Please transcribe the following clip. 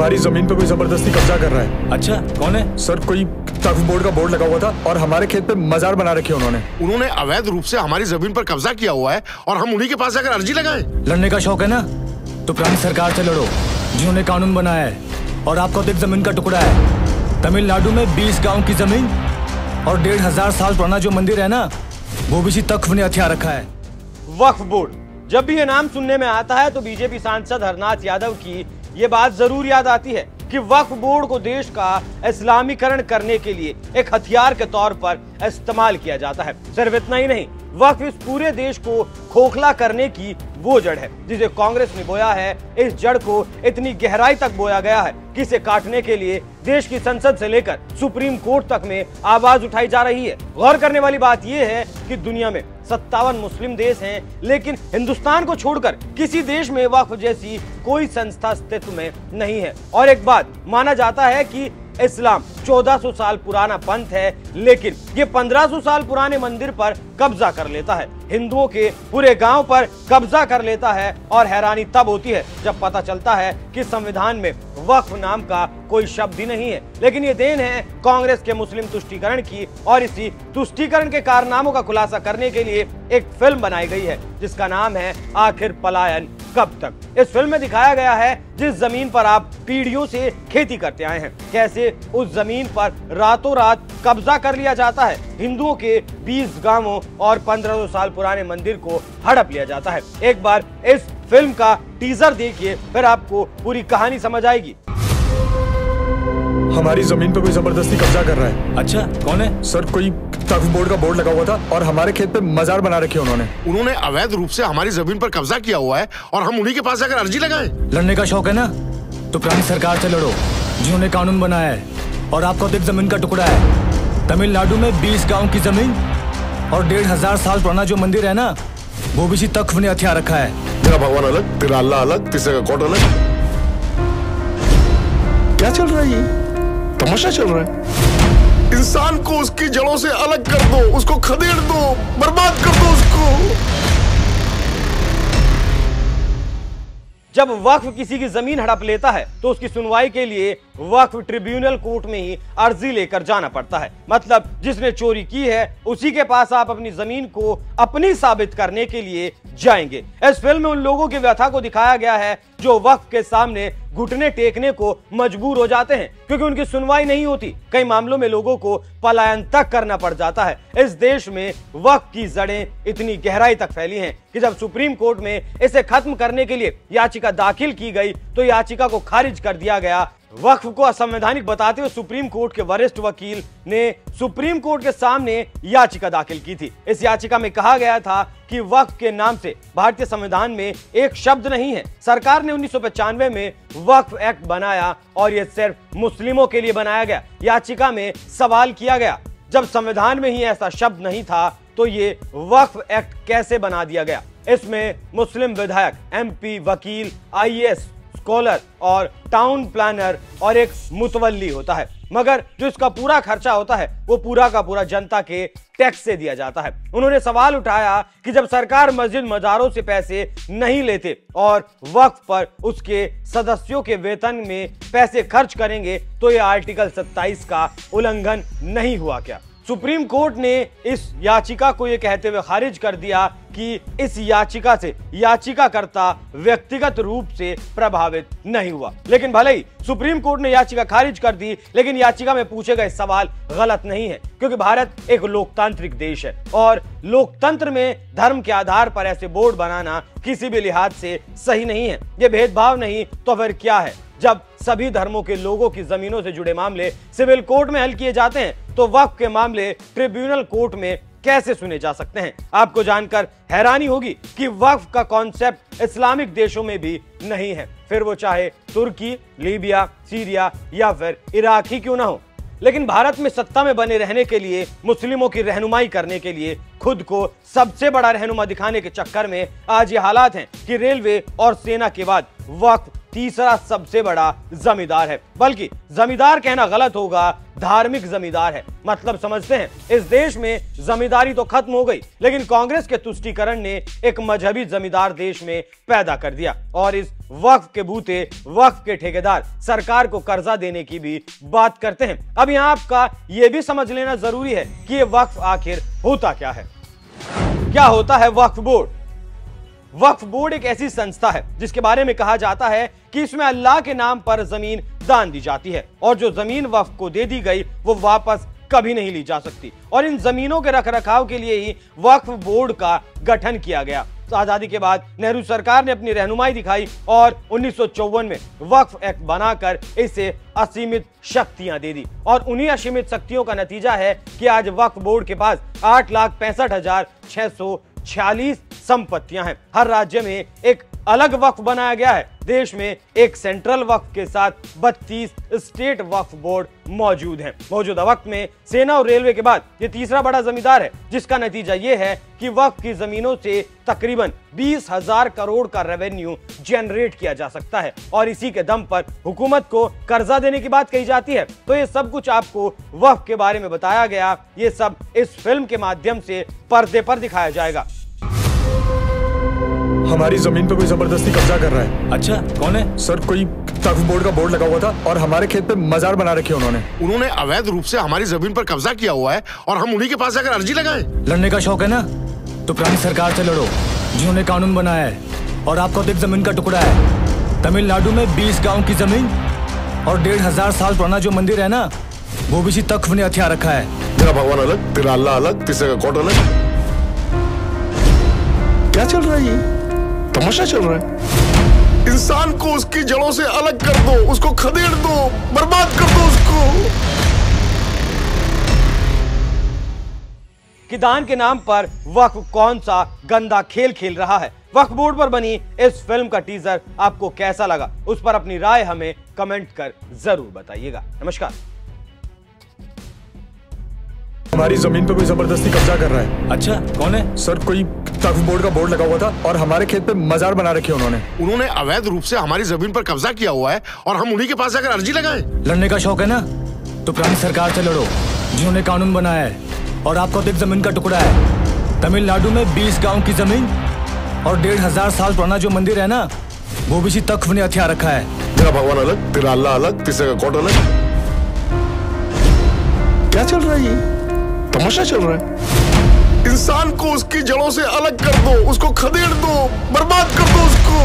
हमारी जमीन पे कोई जबरदस्ती कब्जा कर रहा है। अच्छा, कौन है? सर, कोई वक्फ बोर्ड का बोर्ड लगा हुआ था और हमारे खेत पे मजार बना रखी है उन्होंने अवैध रूप से हमारी जमीन पर कब्जा किया हुआ है और हम उन्हीं के पास जाकर अर्जी लगाएं। लड़ने का शौक है ना, तो पुरानी सरकार से लड़ो जिन्होंने कानून बनाया है। और आपको तो एक जमीन का टुकड़ा है। तमिलनाडु में 20 गाँव की जमीन और 1500 साल पुराना जो मंदिर है ना, वो भी इसी तख्फ ने हथियार रखा है। वक्फ बोर्ड, जब भी ये नाम सुनने में आता है तो बीजेपी सांसद हरनाथ यादव की ये बात जरूर याद आती है कि वक्फ बोर्ड को देश का इस्लामीकरण करने के लिए एक हथियार के तौर पर इस्तेमाल किया जाता है। सिर्फ इतना ही नहीं, वक्फ इस पूरे देश को खोखला करने की वो जड़ है जिसे कांग्रेस ने बोया है। इस जड़ को इतनी गहराई तक बोया गया है कि इसे काटने के लिए देश की संसद से लेकर सुप्रीम कोर्ट तक में आवाज उठाई जा रही है। गौर करने वाली बात यह है कि दुनिया में 57 मुस्लिम देश हैं, लेकिन हिंदुस्तान को छोड़कर किसी देश में वक्फ जैसी कोई संस्था अस्तित्व में नहीं है। और एक बात माना जाता है कि इस्लाम 1400 साल पुराना पंथ है, लेकिन ये 1500 साल पुराने मंदिर पर कब्जा कर लेता है, हिंदुओं के पूरे गांव पर कब्जा कर लेता है। और हैरानी तब होती है जब पता चलता है कि संविधान में वक्फ नाम का कोई शब्द ही नहीं है। लेकिन ये देन है कांग्रेस के मुस्लिम तुष्टीकरण की, और इसी तुष्टीकरण के कारनामों का खुलासा करने के लिए एक फिल्म बनाई गई है जिसका नाम है आखिर पलायन कब तक। इस फिल्म में दिखाया गया है जिस जमीन पर आप पीढ़ियों से खेती करते आए हैं, कैसे उस जमीन पर रातों रात कब्जा कर लिया जाता है, हिंदुओं के 20 गांवों और 1500 साल पुराने मंदिर को हड़प लिया जाता है। एक बार इस फिल्म का टीजर देखिए, फिर आपको पूरी कहानी समझ आएगी। हमारी जमीन पे कोई जबरदस्ती कब्जा कर रहा है। अच्छा, कौन है? सर, कोई वक्फ बोर्ड का बोर्ड लगा हुआ था और हमारे खेत पे मजार बना रखी है उन्होंने अवैध रूप से हमारी जमीन पर कब्जा किया हुआ है और हम उन्हीं के पास जाकर अर्जी लगाएं। लड़ने का शौक है ना, तो पुरानी सरकार से लड़ो जिन्होंने कानून बनाया है। और आपको तो एक जमीन का टुकड़ा है। तमिलनाडु में 20 गाँव की जमीन और 1500 साल पुराना जो मंदिर है ना, वो भी इसी तख्फ ने हथियार रखा है। तेरा भगवान अलग, तेरा अल्लाह अलग, तीसरे का कोर्ट अलग। क्या चल रहा है? ये तमाशा चल रहा है। इंसान को उसकी जड़ों से अलग कर दो, उसको खदेड़ दो, बर्बाद कर दो उसको। जब वक्फ किसी की जमीन हड़प लेता है तो उसकी सुनवाई के लिए वक्फ ट्रिब्यूनल कोर्ट में ही अर्जी लेकर जाना पड़ता है। मतलब जिसने चोरी की है उसी के पास आप अपनी जमीन को अपनी साबित करने के लिए जाएंगे। इस फिल्म में उन लोगों की व्यथा को दिखाया गया है जो वक्फ के सामने घुटने टेकने को मजबूर हो जाते हैं क्योंकि उनकी सुनवाई नहीं होती। कई मामलों में लोगों को पलायन तक करना पड़ जाता है। इस देश में वक्फ की जड़ें इतनी गहराई तक फैली हैं कि जब सुप्रीम कोर्ट में इसे खत्म करने के लिए याचिका दाखिल की गई तो याचिका को खारिज कर दिया गया। वक्फ को असंवैधानिक बताते हुए सुप्रीम कोर्ट के वरिष्ठ वकील ने सुप्रीम कोर्ट के सामने याचिका दाखिल की थी। इस याचिका में कहा गया था कि वक्फ के नाम से भारतीय संविधान में एक शब्द नहीं है। सरकार ने 1995 में वक्फ एक्ट बनाया और यह सिर्फ मुस्लिमों के लिए बनाया गया। याचिका में सवाल किया गया, जब संविधान में ही ऐसा शब्द नहीं था तो ये वक्फ एक्ट कैसे बना दिया गया? इसमें मुस्लिम विधायक, एमपी, वकील, आईएएस, स्कॉलर और टाउन प्लानर और एक मुतवल्ली होता है, मगर जो इसका पूरा खर्चा होता है वो पूरा का पूरा जनता के टैक्स से दिया जाता है। उन्होंने सवाल उठाया कि जब सरकार मस्जिद मजारों से पैसे नहीं लेते और वक्फ पर उसके सदस्यों के वेतन में पैसे खर्च करेंगे तो ये आर्टिकल 27 का उल्लंघन नहीं हुआ क्या? सुप्रीम कोर्ट ने इस याचिका को यह कहते हुए खारिज कर दिया कि इस याचिका से याचिकाकर्ता व्यक्तिगत रूप से प्रभावित नहीं हुआ। लेकिन भले ही सुप्रीम कोर्ट ने याचिका खारिज कर दी, लेकिन याचिका में पूछे गए सवाल गलत नहीं है क्योंकि भारत एक लोकतांत्रिक देश है और लोकतंत्र में धर्म के आधार पर ऐसे बोर्ड बनाना किसी भी लिहाज से सही नहीं है। ये भेदभाव नहीं तो फिर क्या है? जब सभी धर्मों के लोगों की जमीनों से जुड़े मामले सिविल कोर्ट में हल किए जाते हैं तो वक्फ के मामले ट्रिब्यूनल कोर्ट में कैसे सुने जा सकते हैं? आपको जानकर हैरानी होगी कि वक्फ का कॉन्सेप्ट इस्लामिक देशों में भी नहीं है, फिर वो चाहे तुर्की, लीबिया, सीरिया या फिर इराक ही क्यों ना हो। लेकिन भारत में सत्ता में बने रहने के लिए, मुस्लिमों की रहनुमाई करने के लिए, खुद को सबसे बड़ा रहनुमा दिखाने के चक्कर में आज ये हालात हैं कि रेलवे और सेना के बाद वक्फ तीसरा सबसे बड़ा जमींदार है। बल्कि जमींदार कहना गलत होगा, धार्मिक जमींदार है। मतलब समझते हैं, इस देश में जमींदारी तो खत्म हो गई, लेकिन कांग्रेस के तुष्टीकरण ने एक मजहबी जमींदार देश में पैदा कर दिया। और इस वक्फ के बूते, वक्फ के ठेकेदार सरकार को कर्जा देने की भी बात करते हैं। अब यहां आपका यह भी समझ लेना जरूरी है कि यह वक्फ आखिर होता क्या है। क्या होता है वक्फ बोर्ड? वक्फ बोर्ड एक ऐसी संस्था है जिसके बारे में कहा जाता है कि इसमें अल्लाह के नाम पर जमीन दान दी जाती है, और जो जमीन वक्फ को दे दी गई वो वापस कभी नहीं ली जा सकती। और इन जमीनों के रखरखाव के लिए ही वक्फ बोर्ड का गठन किया गया। तो आजादी के बाद नेहरू सरकार ने अपनी रहनुमाई दिखाई और 1954 में वक्फ एक्ट बनाकर इसे असीमित शक्तियां दे दी। और उन्हीं असीमित शक्तियों का नतीजा है कि आज वक्फ बोर्ड के पास 8,65,646 संपत्तियां हैं। हर राज्य में एक अलग वक्फ बनाया गया है। देश में एक सेंट्रल वक्फ के साथ 32 स्टेट वक्फ बोर्ड मौजूद हैं। मौजूदा वक्त में सेना और रेलवे के बाद ये तीसरा बड़ा जमींदार है, जिसका नतीजा ये है कि वक्फ की जमीनों से तकरीबन 20,000 करोड़ का रेवेन्यू जनरेट किया जा सकता है। और इसी के दम पर हुकूमत को कर्जा देने की बात कही जाती है। तो ये सब कुछ आपको वक्फ के बारे में बताया गया। ये सब इस फिल्म के माध्यम से पर्दे पर दिखाया जाएगा। हमारी जमीन पे कोई जबरदस्ती कब्जा कर रहा है। अच्छा, कौन है? सर, कोई वक्फ बोर्ड का बोर्ड लगा हुआ था और हमारे खेत पे मजार बना रखी है उन्होंने अवैध रूप से हमारी जमीन पर कब्जा किया हुआ है और हम उन्हीं के पास जाकर अर्जी लगाएं। लड़ने का शौक है ना, तो पुरानी सरकार से लड़ो जिन्होंने कानून बनाया है और आपको अधिक जमीन का टुकड़ा है। तमिलनाडु में 20 गांव की जमीन और 1,500 साल पुराना जो मंदिर है ना, वो भी इसी तख्फ ने हथियार रखा है। तेरा भगवान अलग, तेरा अल्लाह अलग, तीसरे का कोर्ट अलग। क्या चल रहा है? ये तमाशा चल रहा है। इंसान को उसकी जड़ों से अलग कर दो, उसको खदेड़ दो, बर्बाद कर दो उसको। कि दान के नाम पर वक्फ कौन सा गंदा खेल खेल रहा है। वक्फ बोर्ड पर बनी इस फिल्म का टीजर आपको कैसा लगा, उस पर अपनी राय हमें कमेंट कर जरूर बताइएगा। नमस्कार। हमारी जमीन पे कोई जबरदस्ती कब्जा कर रहा है। अच्छा, कौन है? सर, कोई वक्फ बोर्ड का बोर्ड लगा हुआ था और हमारे खेत पे मजार बना रखी है उन्होंने अवैध रूप से हमारी जमीन पर कब्जा किया हुआ है और हम उन्हीं के पास जाकर अर्जी लगाएं। लड़ने का शौक है ना, तो पुरानी सरकार से लड़ो जिन्होंने कानून बनाया है और आपको अधिक जमीन का टुकड़ा है। तमिलनाडु में 20 गांव की जमीन और 1,500 साल पुराना जो मंदिर है ना, वो भी इसी तख्फ ने हथियार रखा है। तेरा भगवान अलग, तेरा अल्लाह अलग, तीसरे का कोर्ट अलग। क्या चल रहा है? ये तमाशा चल रहा है। इंसान को उसकी जड़ों से अलग कर दो, उसको खदेड़ दो, बर्बाद कर दो उसको।